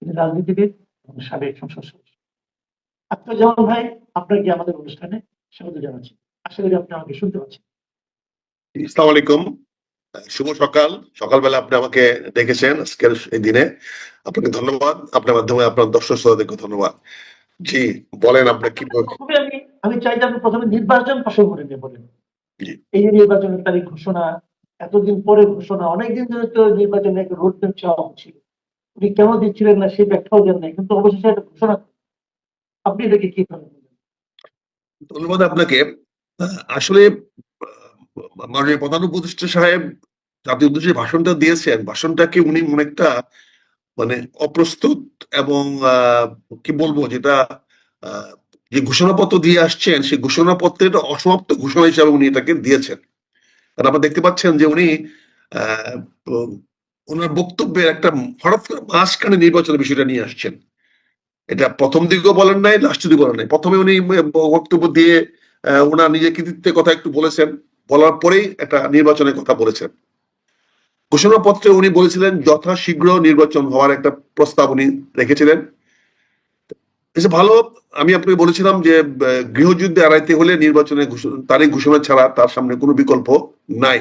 তিনি রাজনীতিবিদ এবং সাবেক সংসদ সদস্য। আখতারুজ্জামান ভাই, আপনাকে আমাদের অনুষ্ঠানে স্বাগত জানাচ্ছি। আশা করি আপনি আমাকে শুনতে পাচ্ছেন। আসসালামু আলাইকুম, শুভ সকাল। সকালবেলা আপনি আমাকে ডেকেছেন আজকের এই দিনে, আপনাকে ধন্যবাদ। আপনার মাধ্যমে আপনার দর্শক শ্রোতাদেরকে ধন্যবাদ। জি, বলেন আপনি কি প্রথমে আমি চাই যে আপনি প্রথমে নির্বাচন প্রসঙ্গ নিয়ে বলেন। জি। এই যে নির্বাচনের তারিখ ঘোষণা, এতদিন পরে ঘোষণা, অনেকদিন ধরে তো নির্বাচনের একটা রোড ম্যাপ চাওয়া হচ্ছিল, উনি কেন দিচ্ছিলেন না সেই ব্যাখ্যাও দেন নাই, কিন্তু অবশেষে একটা ঘোষণা। আপনি এটাকে কি ভাবে বলেন? ধন্যবাদ আপনাকে। আসলে মাননীয় প্রধান উপদেষ্টা সাহেব জাতীয় উদ্দেশ্যে ভাষণটা দিয়েছেন, ভাষণটাকে উনি অনেকটা মানে অপ্রস্তুত এবং কি বলবো, যেটা আহ, যে ঘোষণাপত্র দিয়ে আসছেন সেই ঘোষণাপত্রের অসমাপ্ত ঘোষণা হিসাবে উনি এটাকে দিয়েছেন। কারণ আপনারা দেখতে পাচ্ছেন যে উনি আহ, ওনার বক্তব্যের একটা হঠাৎ করে মাঝখানে নির্বাচনের বিষয়টা নিয়ে আসছেন। এটা প্রথম দিকেও বলেন নাই, লাস্ট দিকে বলেন নাই। প্রথমে উনি বক্তব্য দিয়ে ওনার নিজের কৃতিত্বের কথা একটু বলেছেন, বলার পরেই একটা নির্বাচনের কথা বলেছেন। ঘোষণাপত্রে উনি বলেছিলেন যথাশীঘ্র নির্বাচন হওয়ার একটা প্রস্তাব উনি রেখেছিলেন। ভালো। আমি আপনাকে বলেছিলাম যে গৃহযুদ্ধে এড়াইতে হলে নির্বাচনের তারিখ ঘোষণা ছাড়া তার সামনে কোনো বিকল্প নাই।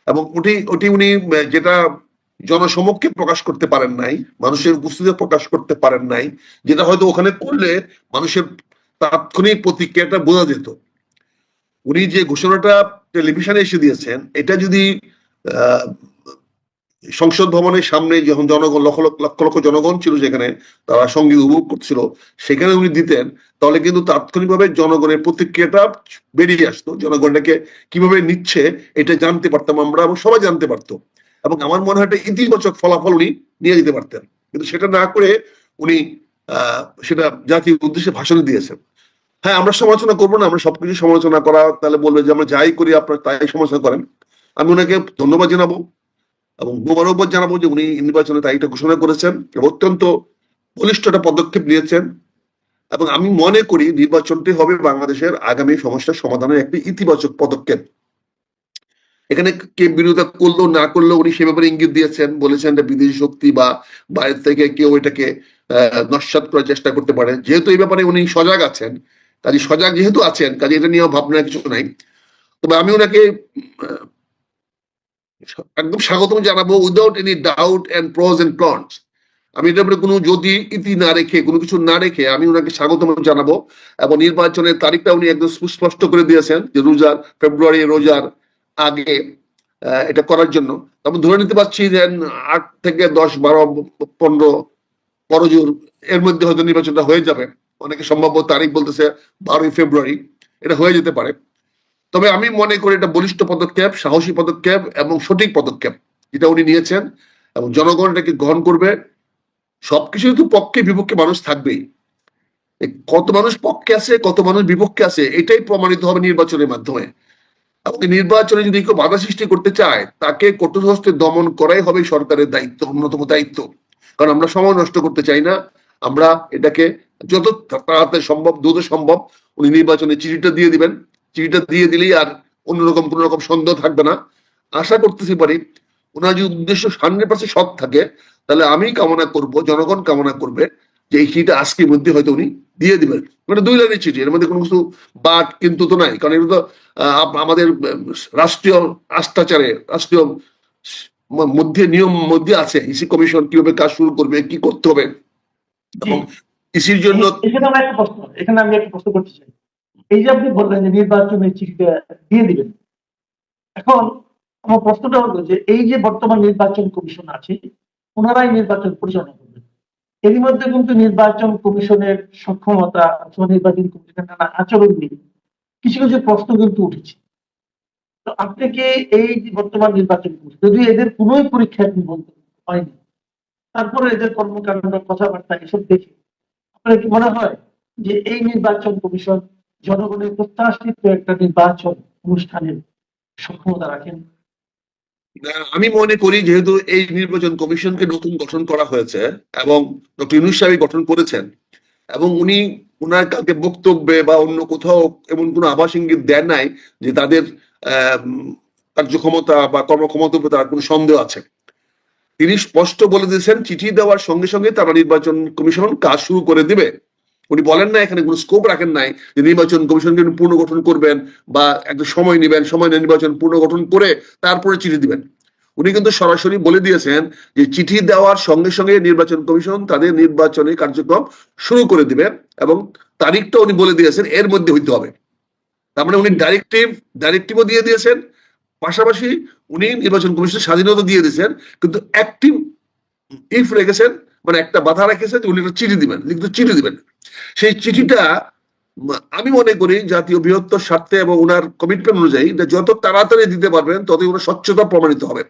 এবং ওটি উনি যেটা জনসমক্ষে প্রকাশ করতে পারেন নাই, মানুষের উপস্থিতি প্রকাশ করতে পারেন নাই, যেটা হয়তো ওখানে করলে মানুষের তাৎক্ষণিক প্রতিক্রিয়াটা বোঝা যেত। উনি যে ঘোষণাটা টেলিভিশনে এসে দিয়েছেন, এটা যদি সংসদ ভবনের সামনে যখন জনগণ লক্ষ লক্ষ জনগণ ছিল যেখানে, তারা সঙ্গীত উপভোগ করছিল, সেখানে উনি দিতেন, তাহলে কিন্তু তাৎক্ষণিকভাবে জনগণের প্রতিক্রিয়াটা বেরিয়ে আসতো, জনগণটাকে কিভাবে নিচ্ছে এটা জানতে পারতাম আমরা, এবং সবাই জানতে পারতো। এবং আমার মনে হয় একটা ইতিবাচক ফলাফল উনি নিয়ে যেতে পারতেন, কিন্তু সেটা না করে উনি সেটা জাতির উদ্দেশ্যে ভাষণ দিয়েছেন। হ্যাঁ, আমরা সমালোচনা করবো না, আমরা সবকিছু সমালোচনা করা তাহলে বলবে যে আমরা যাই করি আপনারা তাই সমালোচনা করেন। আমি ওনাকে ধন্যবাদ জানাবো এবং মোবারকবাদ জানাবো যে উনি নির্বাচনের তারিখটা ঘোষণা করেছেন, অত্যন্ত বলিষ্ঠ একটা পদক্ষেপ নিয়েছেন। এবং আমি মনে করি নির্বাচনটি হবে বাংলাদেশের আগামী সমস্যার সমাধানের একটি ইতিবাচক পদক্ষেপ। এখানে কে বিরোধিতা করলো না করলো উনি সে ব্যাপারে ইঙ্গিত দিয়েছেন, বলেছেন এটা বিদেশি শক্তি বা বাইরে থেকে কেউ এটাকে নস্যাৎ করার চেষ্টা করতে পারে। যেহেতু এই ব্যাপারে উনি সজাগ আছেন, কাজে সজাগ যেহেতু আছেন, কাজে এটা নিয়ে ভাবনা কিছু নাই। তবে আমি ওনাকে একদম স্বাগতম জানাবো, without any doubt and pros and cons. আমি এটার উপরে কোনো যদি ইতি না রেখে, কোনো কিছু না রেখে আমি ওনাকে স্বাগতম জানাবো। এবং নির্বাচনের তারিখটা উনি একদম সুস্পষ্ট করে দিয়েছেন যে ফেব্রুয়ারি রোজার আগে এটা করার জন্য। আমি ধরে নিতে পারছি যে 8 থেকে 10, 12, 15 পরজোর এর মধ্যে হয়তো নির্বাচনটা হয়ে যাবে। অনেকে সম্ভাব্য তারিখ বলতেছে 12ই ফেব্রুয়ারি, এটা হয়ে যেতে পারে। তবে আমি মনে করি এটা বলিষ্ঠ পদক্ষেপ, সাহসী পদক্ষেপ এবং সঠিক পদক্ষেপ যেটা উনি নিয়েছেন, এবং জনগণ এটাকে গ্রহণ করবে। সবকিছু তো পক্ষে বিপক্ষে মানুষ থাকবেই, কত মানুষ পক্ষে আছে কত মানুষ বিপক্ষে আছে এটাই প্রমাণিত হবে নির্বাচনের মাধ্যমে। এবং নির্বাচনে যদি কেউ বাধা সৃষ্টি করতে চায়, তাকে কঠোর হস্তে দমন করাই হবে সরকারের দায়িত্ব, অন্যতম দায়িত্ব। কারণ আমরা সময় নষ্ট করতে চাই না। আমরা এটাকে যত তাড়াতাড়ি সম্ভব, দ্রুত সম্ভব উনি নির্বাচনে চিঠিটা দিয়ে দিবেন। চিঠিটা দিয়ে দিলেই আর অন্যরকম কোন রকম সন্দেহ থাকবে না। আশা করতেছি পারি ওনার যদি উদ্দেশ্য 100% সৎ থাকে, তাহলে আমি কামনা করব, জনগণ কামনা করবে যে এই চিঠিটা আজকের মধ্যে হয়তো উনি দিয়ে দিবেন। মানে 2 লাইনের চিঠি, এর মধ্যে কোনো কিছু বাট কিন্তু তো নাই। কারণ এটা তো আমাদের রাষ্ট্রীয় আস্থাচারে, রাষ্ট্রীয় মধ্যে নিয়ম মধ্যে আছে ইসি কমিশন কিভাবে কাজ শুরু করবে, কি করতে হবে। এবং ইসির জন্য এখানে আমি একটা প্রশ্ন করতে চাই। এই যে আপনি বললেন যে নির্বাচনের চিঠিটা দিয়ে দিবেন, এখন আমার প্রশ্নটা হলো যে এই যে বর্তমান নির্বাচন কমিশন আছে, ওনারাই নির্বাচন পরিচালনা করবেন। এরই মধ্যে কিন্তু নির্বাচন কমিশনের সক্ষমতা অথবা নির্বাচন কমিশনের নানা আচরণ নিয়ে কিছু কিছু প্রশ্ন কিন্তু উঠেছে। তো আপনি কি এই বর্তমান নির্বাচন কমিশন, যদি এদের কোনোই পরীক্ষা আপনি বলতে হয়নি, তারপরে এদের কর্মকাণ্ড, কথাবার্তা এসব দেখে আপনার কি মনে হয় যে এই নির্বাচন কমিশন জনগণের প্রত্যাশিত একটা নির্বাচন অনুষ্ঠানের সক্ষমতা রাখেন? আমি মনে করি যেহেতু এই নির্বাচন কমিশনকে নতুন গঠন করা হয়েছে এবং ডক্টর ইউনূস সাহেব গঠন করেছেন, এবং উনি ওনার কালকে বক্তব্যে বা অন্য কোথাও এমন কোনো আভাস ইঙ্গিত দেন নাই যে তাদের কার্যক্ষমতা বা কর্মক্ষমতার উপর তার কোনো সন্দেহ আছে। তিনি স্পষ্ট বলে দিয়েছেন চিঠি দেওয়ার সঙ্গে সঙ্গে তারা নির্বাচন কমিশন কাজ শুরু করে দিবে। উনি বলেন না, এখানে কোনো স্কোপ রাখেন নাই যে নির্বাচন কমিশনকে পুনর্গঠন করবেন বা একটা সময় নেবেন, সময় নিয়ে নির্বাচন পুনর্গঠন করে তারপরে চিঠি দিবেন। উনি কিন্তু সরাসরি বলে দিয়েছেন যে চিঠি দেওয়ার সঙ্গে সঙ্গে নির্বাচন কমিশন তাদের নির্বাচনী কার্যক্রম শুরু করে দিবেন এবং তারিখটা উনি বলে দিয়েছেন এর মধ্যে হইতে হবে। তার মানে উনি ডাইরেক্টিভও দিয়ে দিয়েছেন, পাশাপাশি উনি নির্বাচন কমিশনের স্বাধীনতা দিয়ে দিয়েছেন, কিন্তু অ্যাক্টিভ ইফ রেখেছেন, মানে একটা বাধা রেখেছেন যে উনি একটা চিঠি দিবেন, লিখিত চিঠি দিবেন। সেই চিঠিটা আমি মনে করি জাতীয় বৃহত্তর স্বার্থে এবং ওনার কমিটমেন্ট অনুযায়ী যত তাড়াতাড়ি দিতে পারবেন ততই ওনার স্বচ্ছতা প্রমাণিত হবে,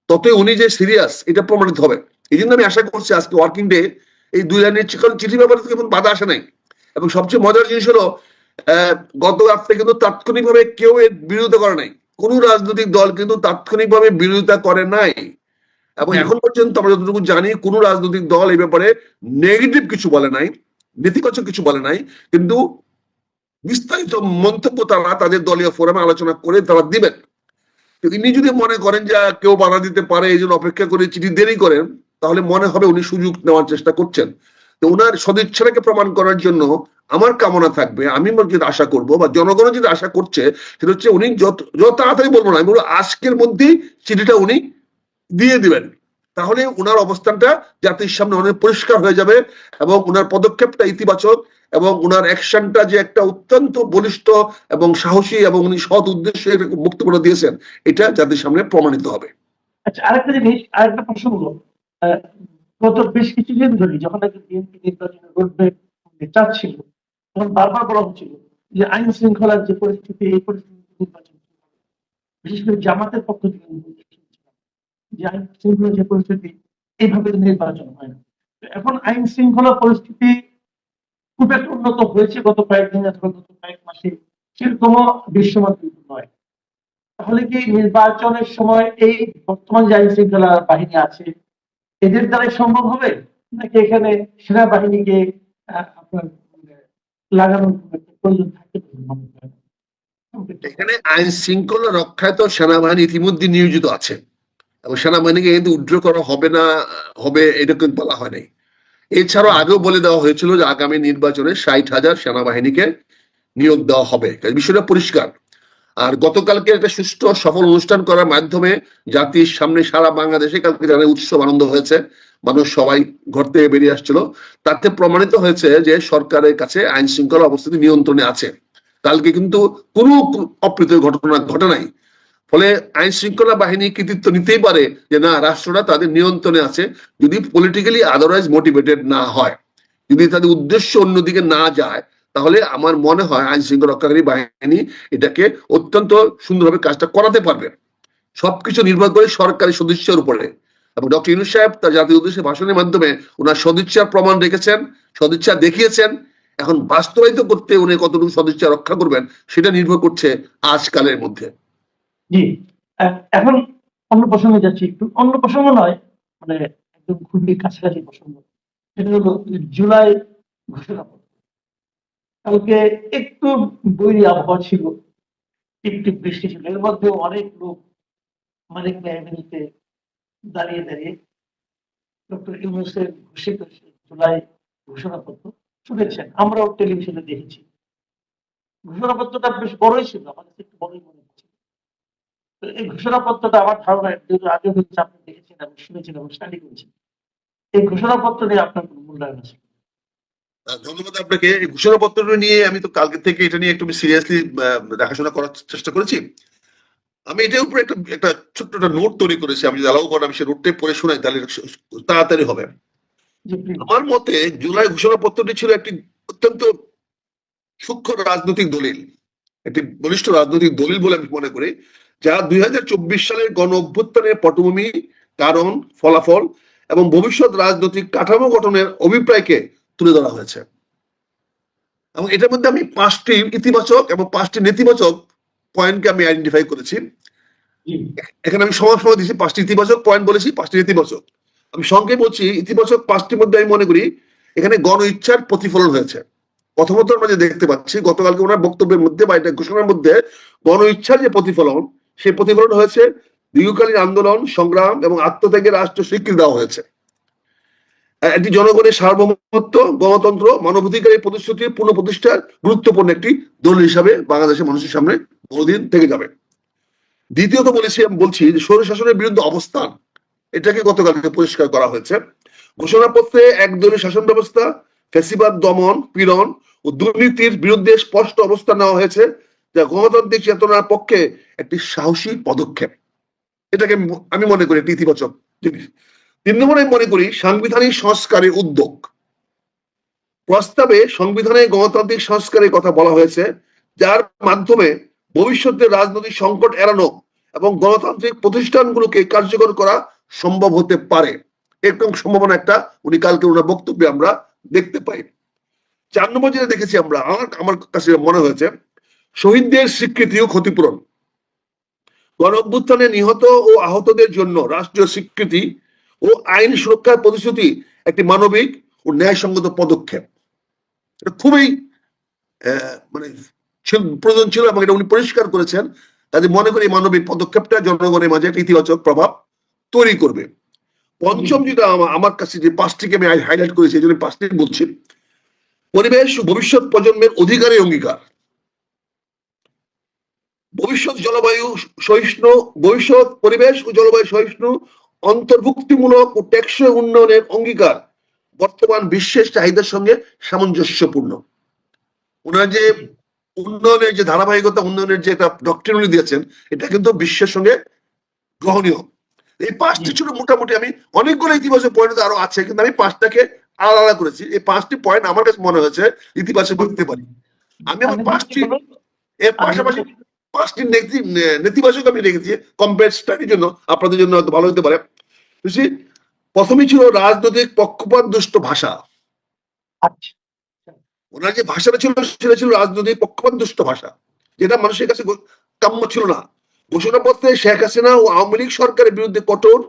ততই উনি যে সিরিয়াস এটা প্রমাণিত হবে। এই জন্য আমি আশা করছি আজকে ওয়ার্কিং ডে এই 2 লাইনের চিঠি ব্যাপারে কোনো বাধা আসে নাই। এবং সবচেয়ে মজার জিনিস হলো গত রাত্রে কিন্তু তাৎক্ষণিকভাবে কেউ এর বিরোধিতা করে নাই, কোন রাজনৈতিক দল কিন্তু তাৎক্ষণিকভাবে বিরোধিতা করে নাই। এবং এখন পর্যন্ত আমরা যতটুকু জানি কোন রাজনৈতিক দল এই ব্যাপারে নেগেটিভ কিছু বলে নাই, নেতিবাচক কিছু বলে নাই, কিন্তু বিস্তারিত মন্তব্য তারা তাদের দলীয় ফোরামে আলোচনা করে তারা দিবেন। ইনি যদি মনে করেন যে কেউ বাধা দিতে পারে এই জন্য অপেক্ষা করে চিঠি দেরি করেন, তাহলে মনে হবে উনি সুযোগ নেওয়ার চেষ্টা করছেন। তো ওনার সদিচ্ছাটাকে প্রমাণ করার জন্য আমার কামনা থাকবে, আমি যেটা আশা করব বা জনগণ যেটা আশা করছে সেটা হচ্ছে উনি যত তাড়াতাড়ি বলবো না, আমি বলবো আজকের মধ্যেই চিঠিটা উনি দিয়ে দিবেন। তাহলে ওনার অবস্থানটা জাতির সামনে অনেক পরিষ্কার হয়ে যাবে এবং ওনার পদক্ষেপটা ইতিবাচক এবং ওনার অ্যাকশনটা যে একটা অত্যন্ত বলিষ্ঠ এবং সাহসী এবং উনি সৎ উদ্দেশ্যে বক্তব্য দিয়েছেন, এটা জাতির সামনে প্রমাণিত হবে। আচ্ছা, আরেকটা জিনিস, আরেকটা প্রশ্ন হলো, গত বেশ কিছুদিন ধরে যখন বিএনপি নির্বাচনের রোডম্যাপ চাচ্ছিল তখন বারবার বলা হচ্ছিল যে আইন শৃঙ্খলার যে পরিস্থিতি, এই পরিস্থিতি নির্বাচন, বিশেষ করে জামাতের পক্ষ থেকে যে আইন শৃঙ্খলা যে পরিস্থিতি, এইভাবে নির্বাচন হয় না। এখন আইন শৃঙ্খলা পরিস্থিতি খুব একটা উন্নত হয়েছে গত কয়েকদিন অথবা গত কয়েক মাসে, সেরকম বিশ্বমান কিন্তু নয়। তাহলে কি নির্বাচনের সময় এই বর্তমান যে আইন শৃঙ্খলা বাহিনী আছে এদের দ্বারাই সম্ভব হবে, নাকি এখানে সেনাবাহিনীকে আপনার লাগানোর প্রয়োজন থাকতে পারে মনে করেন? এখানে আইন শৃঙ্খলা রক্ষায় তো সেনাবাহিনী ইতিমধ্যে নিয়োজিত আছে এবং সেনাবাহিনীকে কিন্তু উইথড্র করা হবে না হবে এটা কিন্তু বলা হয় নাই। এছাড়াও আগেও বলে দেওয়া হয়েছিল যে আগামী নির্বাচনে 60,000 সেনাবাহিনীকে নিয়োগ দেওয়া হবে, বিষয়টা পরিষ্কার। আর গতকালকে একটা সুষ্ঠু সফল অনুষ্ঠান করার মাধ্যমে জাতির সামনে সারা বাংলাদেশে কালকে যারা উৎসব আনন্দ হয়েছে, মানুষ সবাই ঘর থেকে বেরিয়ে আসছিল, তাতে প্রমাণিত হয়েছে যে সরকারের কাছে আইন শৃঙ্খলা অবস্থিতি নিয়ন্ত্রণে আছে। কালকে কিন্তু কোনো অপ্রীতিকর ঘটনা ঘটে নাই। ফলে আইন শৃঙ্খলা বাহিনী কৃতিত্ব নিতেই পারে যে না, রাষ্ট্রটা তাদের নিয়ন্ত্রণে আছে, যদি পলিটিক্যালি আদারওয়াইজ মোটিভেটেড না হয়, যদি তাদের উদ্দেশ্য অন্যদিকে না যায়, তাহলে আমার মনে হয় আইন শৃঙ্খলা রক্ষাকারী বাহিনী এটাকে অত্যন্ত সুন্দরভাবে কাজটা করাতে পারবে। সবকিছু নির্ভর করে সরকারি সদিচ্ছার উপরে। এবং ডক্টর ইউনূস সাহেব তার জাতীয় উদ্দেশ্যে ভাষণের মাধ্যমে ওনার সদিচ্ছার প্রমাণ রেখেছেন, সদিচ্ছা দেখিয়েছেন। এখন বাস্তবায়িত করতে উনি কতটুকু সদিচ্ছা রক্ষা করবেন সেটা নির্ভর করছে আজকালের মধ্যে। জি, এখন অন্য প্রসঙ্গে যাচ্ছি, একটু অন্য প্রসঙ্গ নয়, মানে একদম খুবই কাছাকাছি প্রসঙ্গ। সেটা হলো জুলাই ঘোষণাপত্র। কালকে একটু বৈরী আবহাওয়া ছিল, একটু বৃষ্টি ছিল, এর মধ্যে অনেক লোক মানিক মেহমেনিতে দাঁড়িয়ে দাঁড়িয়ে ডক্টর ইউনূসের ঘোষিত জুলাই ঘোষণাপত্র শুনেছেন, আমরাও টেলিভিশনে দেখেছি। ঘোষণাপত্রটা বেশ বড়ই ছিল, আমাদের একটু বড়ই মনে হচ্ছে। এই ঘোষণাপত্রটা আমার ধারণা যেহেতু আগে হচ্ছে আপনি দেখেছেন এবং শুনেছেন এবং স্টাডি করেছেন, এই ঘোষণাপত্র নিয়ে আপনার কোনো মূল্যায়ন আছে? ধন্যবাদ আপনাকে। এই ঘোষণাপত্র নিয়ে আমি তো কালকে থেকে এটা নিয়ে একটু সিরিয়াসলি দেখাশোনা করার চেষ্টা করেছি। আমি এটার উপরে একটা ছোট্ট একটা নোট তৈরি করেছি, আমি যদি অ্যালাউ করেন আমি সেই নোটটা পড়ে শোনাই তাহলে তাড়াতাড়ি হবে। আমার মতে জুলাই ঘোষণাপত্রটি ছিল একটি অত্যন্ত সূক্ষ্ম রাজনৈতিক দলিল, একটি বলিষ্ঠ রাজনৈতিক দলিল বলে আমি মনে করি, যা 2024 সালের গণ অভ্যুত্থানের পটভূমি, কারণ, ফলাফল এবং ভবিষ্যৎ রাজনৈতিক কাঠামো গঠনের অভিপ্রায়কে তুলে ধরা হয়েছে। এবং এটার মধ্যে আমি 5টি ইতিবাচক এবং 5টি নেতিবাচক পয়েন্টকে আমি আইডেন্টিফাই করেছি। এখানে আমি সময় দিচ্ছি, 5টি ইতিবাচক পয়েন্ট বলেছি, 5টি নেতিবাচক। আমি সংক্ষেপে বলছি, ইতিবাচক 5টির মধ্যে আমি মনে করি এখানে গণ ইচ্ছার প্রতিফলন হয়েছে। প্রথমত আমরা যে দেখতে পাচ্ছি গতকালকে ওনার বক্তব্যের মধ্যে বা এটা ঘোষণার মধ্যে গণ ইচ্ছার যে প্রতিফলন, সেই প্রতিফলন হয়েছে দীর্ঘকালীন আন্দোলন, সংগ্রাম এবং আত্মত্যাগের রাষ্ট্র স্বীকৃতি দেওয়া হয়েছে। একটি জনগণের সার্বভৌমত্ব, গণতন্ত্র, মানবাধিকারের প্রতিশ্রুতি পুনঃপ্রতিষ্ঠার গুরুত্বপূর্ণ একটি দলিল হিসাবে বাংলাদেশের মানুষের সামনে বহুদিন থেকে যাবে। দ্বিতীয়ত বলছি যে স্বৈরশাসনের বিরুদ্ধে অবস্থান, এটাকে গতকালকে পরিষ্কার করা হয়েছে। ঘোষণাপত্রে একদলীয় শাসন ব্যবস্থা, ফ্যাসিবাদ দমন পীড়ন ও দুর্নীতির বিরুদ্ধে স্পষ্ট অবস্থান নেওয়া হয়েছে, যা গণতান্ত্রিক চেতনার পক্ষে একটি সাহসী পদক্ষেপ। এটাকে আমি মনে করি একটি ইতিবাচক জিনিস। 3 নম্বরে মনে করি সাংবিধানিক সংস্কারের উদ্যোগ। প্রস্তাবে সংবিধানে গণতান্ত্রিক সংস্কারের কথা বলা হয়েছে, যার মাধ্যমে ভবিষ্যতে রাজনৈতিক সংকট এড়ানো এবং গণতান্ত্রিক প্রতিষ্ঠানগুলোকে কার্যকর করা সম্ভব হতে পারে। এরকম সম্ভাবনা একটা উনি কালকে ওনার বক্তব্যে আমরা দেখতে পাই। 4 নম্বর যেটা দেখেছি আমরা, আমার কাছে মনে হয়েছে শহীদদের স্বীকৃতি ও ক্ষতিপূরণ। গণ অভ্যুত্থানে নিহত ও আহতদের জন্য রাষ্ট্রীয় স্বীকৃতি ও আইন সুরক্ষার প্রতিশ্রুতি একটি মানবিক ও ন্যায়সঙ্গত পদক্ষেপ। এটা খুবই মানে প্রয়োজন ছিল এবং এটা উনি পরিষ্কার করেছেন। কাজে মনে করি মানবিক পদক্ষেপটা জনগণের মাঝে একটা ইতিবাচক প্রভাব তৈরি করবে। পঞ্চম যেটা আমার কাছে যে 5টিকে আমি হাইলাইট করেছি, এই জন্য 5টি বলছি। পরিবেশ ও ভবিষ্যৎ প্রজন্মের অধিকারের অঙ্গীকার। ভবিষ্যৎ পরিবেশ ও জলবায়ু সহিষ্ণু, অন্তর্ভুক্তিমূলক ও টেকসই উন্নয়নের অঙ্গীকার বর্তমান বিশ্বের চাহিদার সঙ্গে সামঞ্জস্যপূর্ণ। ওনারা যে উন্নয়নের যে ধারাবাহিকতা, উন্নয়নের যে একটা ডক্ট্রিন উনি দিয়েছেন, এটা কিন্তু বিশ্বের সঙ্গে গ্রহণীয়। এই 5টি ছিল মোটামুটি। আমি অনেকগুলো ইতিবাচক পয়েন্ট আরো আছে, কিন্তু আমি 5টাকে আলাদা করেছি। এই 5টি পয়েন্ট আমার কাছে মনে হয়েছে ইতিবাচক বলতে পারি। আমি আমার 5টি এর পাশাপাশি 5টি নেতিবাচক আমি রেখেছি কম্পেয়ার স্টাডির জন্য, আপনাদের জন্য হয়তো ভালো হতে পারে। প্রথমেই ছিল রাজনৈতিক পক্ষপাত দুষ্ট ভাষা। ওনার যে ভাষাটা ছিল সেটা ছিল রাজনৈতিক পক্ষপাত দুষ্ট ভাষা, যেটা মানুষের কাছে কাম্য ছিল না। ঘোষণাপত্রে শেখ হাসিনা ও আওয়ামী লীগ সরকারের বিরুদ্ধে কঠোর,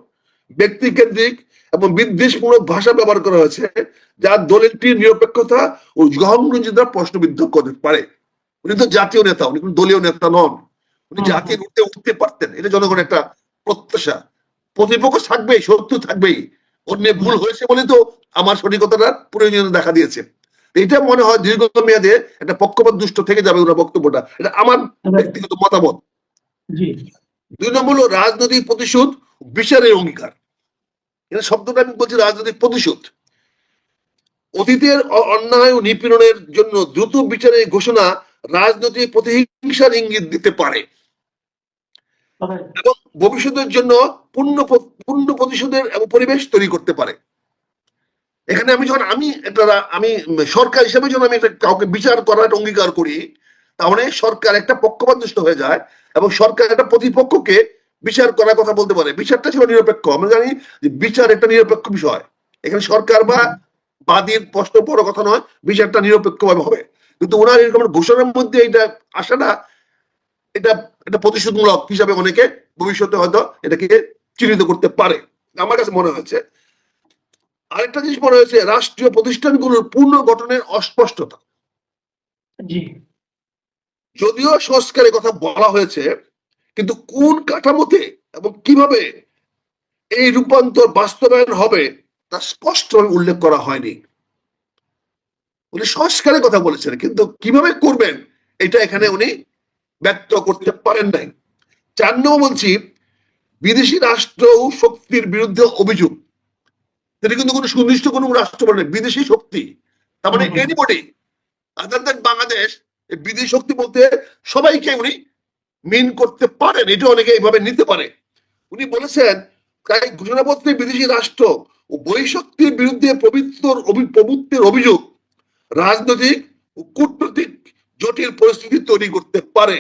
ব্যক্তিকেন্দ্রিক এবং বিদ্বেষমূলক ভাষা ব্যবহার করা হয়েছে, যা দলিলটির নিরপেক্ষতা ও গ্রহণযোগ্যতা প্রশ্নবিদ্ধ করতে পারে। উনি তো জাতীয় নেতা, উনি কোন দলীয় নেতা নন। উনি জাতীয় উঠতে পারতেন, এটা জনগণের একটা প্রত্যাশা। প্রতিপক্ষ থাকবেই, শত্রু থাকবেই। অন্য ভুল হয়েছে বলে তো আমার সঠিকতাটা প্রয়োজনীয় দেখা দিয়েছে। এটা মনে হয় দীর্ঘমেয়াদে একটা পক্ষপাত দুষ্ট থেকে যাবে ওনার বক্তব্যটা। এটা আমার ব্যক্তিগত মতামত। 2 নম্বর হলো রাজনৈতিক প্রতিশোধ, বিচারের অঙ্গীকার। এটা শব্দটা আমি বলছি রাজনৈতিক প্রতিশোধ। অতীতের অন্যায় ও নিপীড়নের জন্য দ্রুত বিচারের ঘোষণা রাজনৈতিক প্রতিহিংসার ইঙ্গিত দিতে পারে এবং ভবিষ্যতের জন্য পূর্ণ প্রতিশোধের এবং পরিবেশ তৈরি করতে পারে। এখানে আমি সরকার হিসেবে যখন আমি একটা কাউকে বিচার করার অঙ্গীকার করি, তাহলে সরকার একটা পক্ষপাতদুষ্ট হয়ে যায় এবং সরকার একটা প্রতিপক্ষকে বিচার করার কথা বলতে পারে। বিচারটা ছিল নিরপেক্ষ। আমরা জানি যে বিচার একটা নিরপেক্ষ বিষয়। এখানে সরকার বা বাদীর প্রশ্ন বড় কথা নয়, বিচারটা নিরপেক্ষ ভাবে হবে। কিন্তু ওনার এরকম ঘোষণার মধ্যে এটা আসাটা, এটা প্রতিশোধমূলক হিসাবে অনেকে ভবিষ্যতে হয়তো এটাকে চিহ্নিত করতে পারে, আমার কাছে মনে হয়েছে। আরেকটা জিনিস মনে হয়েছে রাষ্ট্রীয় প্রতিষ্ঠানগুলোর পুনর্গঠনের অস্পষ্টতা। যদিও সংস্কারের কথা বলা হয়েছে, কিন্তু কোন কাঠামোতে এবং কিভাবে এই রূপান্তর বাস্তবায়ন হবে তা স্পষ্টভাবে উল্লেখ করা হয়নি। উনি সংস্কারের কথা বলেছেন, কিন্তু কিভাবে করবেন এটা এখানে উনি ব্যক্ত করতে পারেন নাই। 4 নম্বর বলছি বিদেশি রাষ্ট্র ও শক্তির বিরুদ্ধে অভিযোগ। এটা কিন্তু কোনো সুনির্দিষ্ট কোনো রাষ্ট্র বলে বিদেশি শক্তি, তার মানে এনিবডি আদার দ্যান বাংলাদেশ। বিদেশি শক্তি বলতে সবাইকে উনি মিন করতে পারেন, এটা অনেকে এইভাবে নিতে পারে। উনি বলেছেন তাই ঘোষণাপত্রে বিদেশি রাষ্ট্র ও বহিঃশক্তির বিরুদ্ধে প্রভুত্বের অভিযোগ রাজনৈতিক ও কূটনৈতিক জটিল পরিস্থিতি তৈরি করতে পারে,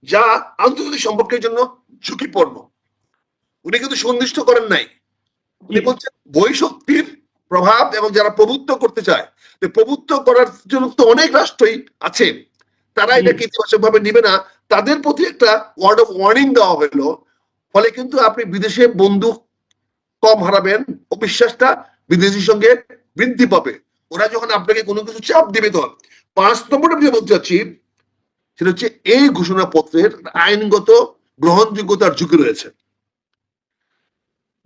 যা আন্তর্জাতিক সম্পর্কের জন্য ঝুঁকিপূর্ণ। উনি কিন্তু সুনির্দিষ্ট করেন নাই। উনি বলছেন বহিঃশক্তির প্রভাব এবং যারা প্রভুত্ব করতে চায়, প্রভুত্ব করার জন্য তো অনেক রাষ্ট্রই আছে, তারা এটাকে ইতিবাচক ভাবে নিবে না। তাদের প্রতি একটা ওয়ার্ড অফ ওয়ার্নিং দেওয়া হলো। ফলে কিন্তু আপনি বিদেশে বন্ধু কম হারাবেন, অবিশ্বাসটা বিদেশির সঙ্গে বৃদ্ধি পাবে। ওরা যখন আপনাকে কোনো কিছু চাপ দিবে। তো 5 নম্বরটা আমি বলতে চাচ্ছি সেটা হচ্ছে এই ঘোষণাপত্রের আইনগত গ্রহণযোগ্যতার ঝুঁকি রয়েছে।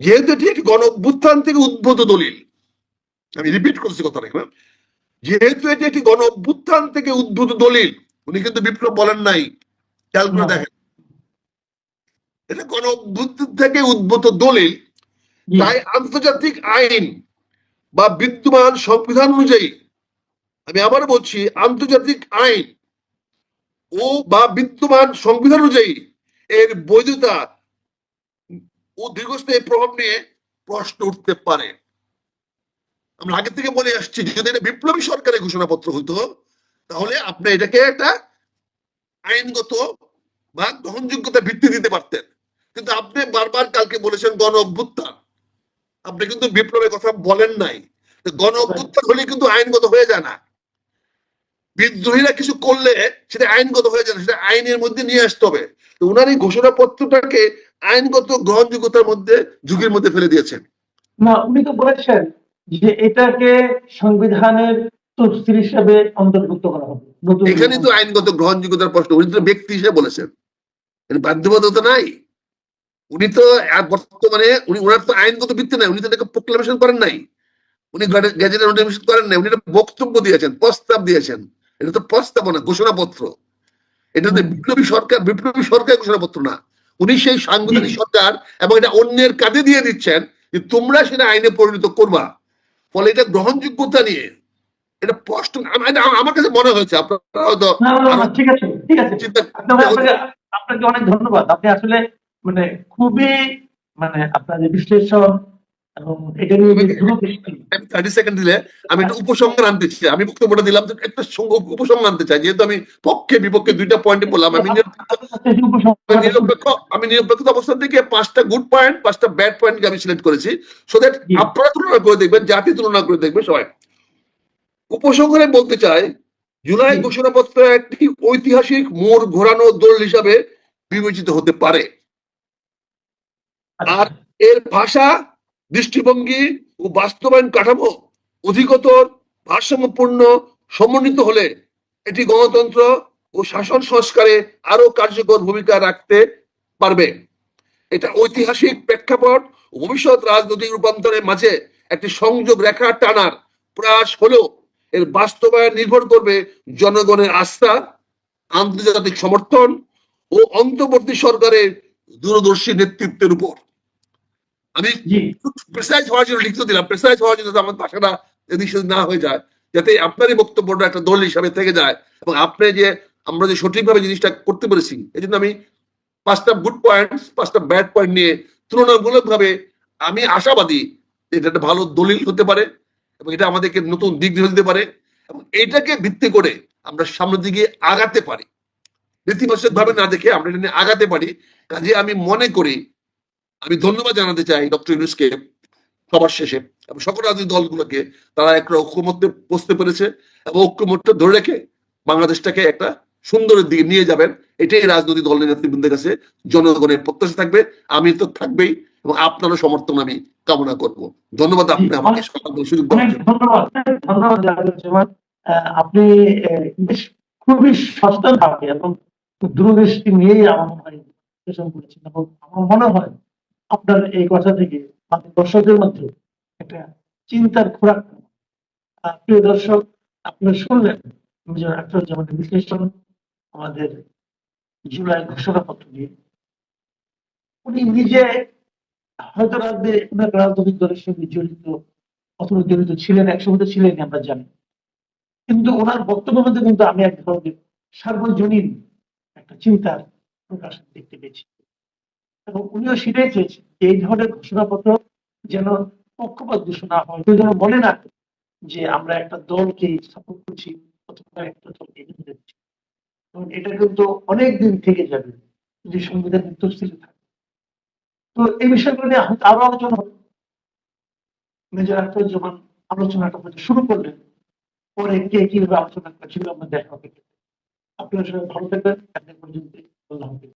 যেহেতু এটি একটি গণ অভ্যুত্থান থেকে উদ্ভূত দলিল, আমি রিপিট করছি কথাটা, যেহেতু এটি একটি গণ অভ্যুত্থান থেকে উদ্ভূত দলিল, উনি কিন্তু বিপ্লব বলেন নাই, খেয়াল করে দেখেন, এটা গণ অভ্যুত্থান থেকে উদ্ভূত দলিল, তাই আন্তর্জাতিক আইন বা বিদ্যমান সংবিধান অনুযায়ী, আমি আবার বলছি, আন্তর্জাতিক আইন ও বা বিদ্যমান সংবিধান অনুযায়ী এর বৈধতা ও দীর্ঘস্থায়ী প্রভাব নিয়ে প্রশ্ন উঠতে পারে। আমরা আগে থেকে বলে আসছি, যদি এটা বিপ্লবী সরকারের ঘোষণাপত্র হতো তাহলে আপনি এটাকে একটা আইনগত বা গ্রহণযোগ্যতা ভিত্তি দিতে পারতেন, কিন্তু আপনি বারবার কালকে বলেছেন গণ অভ্যুত্থান, আপনি কিন্তু বিপ্লবের কথা বলেন নাই। গণ অভ্যুত্থান হলে কিন্তু আইনগত হয়ে যায় না, বিদ্রোহীরা কিছু করলে সেটা আইনগত হয়ে যায় না, সেটা আইনের মধ্যে নিয়ে আসতে হবে। তো উনার এই ঘোষণাপত্রটাকে আইনগত গ্রহণযোগ্যতার মধ্যে ঝুঁকির মধ্যে ফেলে দিয়েছেন। না, উনি তো বলেছেন যে এটাকে সংবিধানের তফসিল হিসেবে অন্তর্ভুক্ত করা হবে। এখানে তো আইনগত গ্রহণযোগ্যতার প্রশ্ন, উনি তো ব্যক্তি হিসেবে বলেছেন, বাধ্যবাধকতা নাই। উনি তো বর্তমানে উনার তো আইনগত ভিত্তি নাই, উনি তো এটাকে প্রোক্লামেশন করেন নাই, উনি গেজেটের নোটিফিকেশন করেন নাই, উনি একটা বক্তব্য দিয়েছেন, প্রস্তাব দিয়েছেন। এটা তো প্রস্তাবনা, ঘোষণাপত্র। এটা তো বিপ্লবী সরকার ঘোষণাপত্র না। উনি সেই সাংবিধানিক সরকার, এবং এটা অন্যের কাঁধে দিয়ে দিচ্ছেন যে তোমরা সেটা আইনে পরিণত করবা। ফলে এটা গ্রহণযোগ্যতা নিয়ে এটা প্রশ্ন আমার কাছে মনে হয়েছে। আপনারা হয়তো ঠিক আছে, ঠিক আছে, আপনাকে অনেক ধন্যবাদ। আপনি আসলে মানে খুবই আপনার যে বিশ্লেষণ এবং এটা নিয়ে যে দূরদৃষ্টি। 30 সেকেন্ড দিলে আমি একটা উপসংহার আনতে চাই, আমি বক্তব্যটা দিলাম, একটা উপসংহার আনতে চাই, যেহেতু আমি পক্ষে বিপক্ষে দুইটা পয়েন্টে বললাম। আমি নিরপেক্ষ অবস্থান থেকে 5টা গুড পয়েন্ট, 5টা ব্যাড পয়েন্টকে আমি সিলেক্ট করেছি, সো দ্যাট আপনারা তুলনা করে দেখবেন, জাতি তুলনা করে দেখবে সবাই। উপসংহারে বলতে চাই, জুলাই ঘোষণাপত্র একটি ঐতিহাসিক মোড় ঘোরানো দলিল হিসাবে বিবেচিত হতে পারে। আর এর ভাষা, দৃষ্টিভঙ্গি ও বাস্তবায়ন কাঠামো অধিকতর ভারসাম্যপূর্ণ সমন্বিত হলে এটি গণতন্ত্র ও শাসন সংস্কারে আরো কার্যকর ভূমিকা রাখতে পারবে। এটা ঐতিহাসিক প্রেক্ষাপট ও ভবিষ্যৎ রাজনৈতিক রূপান্তরের মাঝে একটি সংযোগ রেখা টানার প্রয়াস হলেও এর বাস্তবায়ন নির্ভর করবে জনগণের আস্থা, আন্তর্জাতিক সমর্থন ও অন্তর্বর্তী সরকারের দূরদর্শী নেতৃত্বের উপর। আমি প্রেসাইজ হওয়ার জন্য লিখতে দিলাম, প্রেসাইজ হওয়ার জন্য আমার ভাষাটা এদিক সেদিক না হয়ে যায়, যাতে আপনারই বক্তব্যটা একটা দল হিসাবে থেকে যায়, এবং আপনি যে আমরা যে সঠিকভাবে জিনিসটা করতে পেরেছি, এই জন্য আমি 5টা গুড পয়েন্ট, 5টা ব্যাড পয়েন্ট নিয়ে তুলনামূলক ভাবে আমি আশাবাদী এটা একটা ভালো দলিল হতে পারে, এবং এটা আমাদেরকে নতুন দিক দিতে পারে, এবং এইটাকে ভিত্তি করে আমরা সামনের দিকে আগাতে পারি, নেতিবাচক ভাবে না দেখে আমরা এটা নিয়ে আগাতে পারি। কাজে আমি মনে করি, আমি ধন্যবাদ জানাতে চাই ডক্টর ইউনূসকে সবার শেষে, এবং সকল রাজনৈতিক দলগুলোকে, তারা একটা ঐক্যমত্যে বসতে পেরেছে, এবং ঐক্যমত্যটা ধরে রেখে বাংলাদেশটাকে একটা সুন্দরের দিকে নিয়ে যাবেন। এটাই রাজনৈতিক দলের নেতৃবৃন্দের কাছে জনগণের প্রত্যাশা থাকবে, আমি তো থাকবেই, এবং আপনারও সমর্থন আমি কামনা করব। ধন্যবাদ আপনি আমাকে সুযোগ দেওয়ার জন্য। ধন্যবাদ। আপনি বেশ খুবই সচেতন ভাবে এবং দূরদৃষ্টি নিয়েই আমার মনে হয় বিশ্লেষণ করেছেন, এবং আমার মনে হয় আপনার এই কথা থেকে দর্শকদের মধ্যে একটা চিন্তার খোরাক। প্রিয় দর্শক, আপনারা শুনলেন মেজর আখতারুজ্জামানের বিশ্লেষণ আমাদের জুলাই ঘোষণাপত্র নিয়ে। উনি নিজে হয়তো রাজনৈতিক দলের সঙ্গে জড়িত অথবা জড়িত ছিলেন, একসময় তো ছিলেন আমরা জানি, কিন্তু ওনার বক্তব্যের মধ্যে কিন্তু আমি এক ধরনের সার্বজনীন একটা চিন্তার প্রকাশ দেখতে পেয়েছি, এবং উনিও সেটাই চেয়েছেন যে এই ধরনের ঘোষণাপত্র যেন পক্ষপাত দূষণ না হয়, কেউ যেন মনে না করে যে আমরা একটা দলকে সাপোর্ট করছি অথবা একটা দলকে এগিয়ে দিচ্ছি। এবং এটা কিন্তু অনেক দিন থেকে যাবে যদি সংবিধান তফসিলে থাকে। তো এই বিষয়গুলো নিয়ে আরো আলোচনা হবে। মেজর আখতারুজ্জামান আলোচনাটা শুরু করলেন, পরে কে কিভাবে আলোচনা করছিল আমরা দেখা হবে। আপনারা সবাই ভালো থাকবেন, একদিন পর্যন্ত আল্লাহ হাফেজ।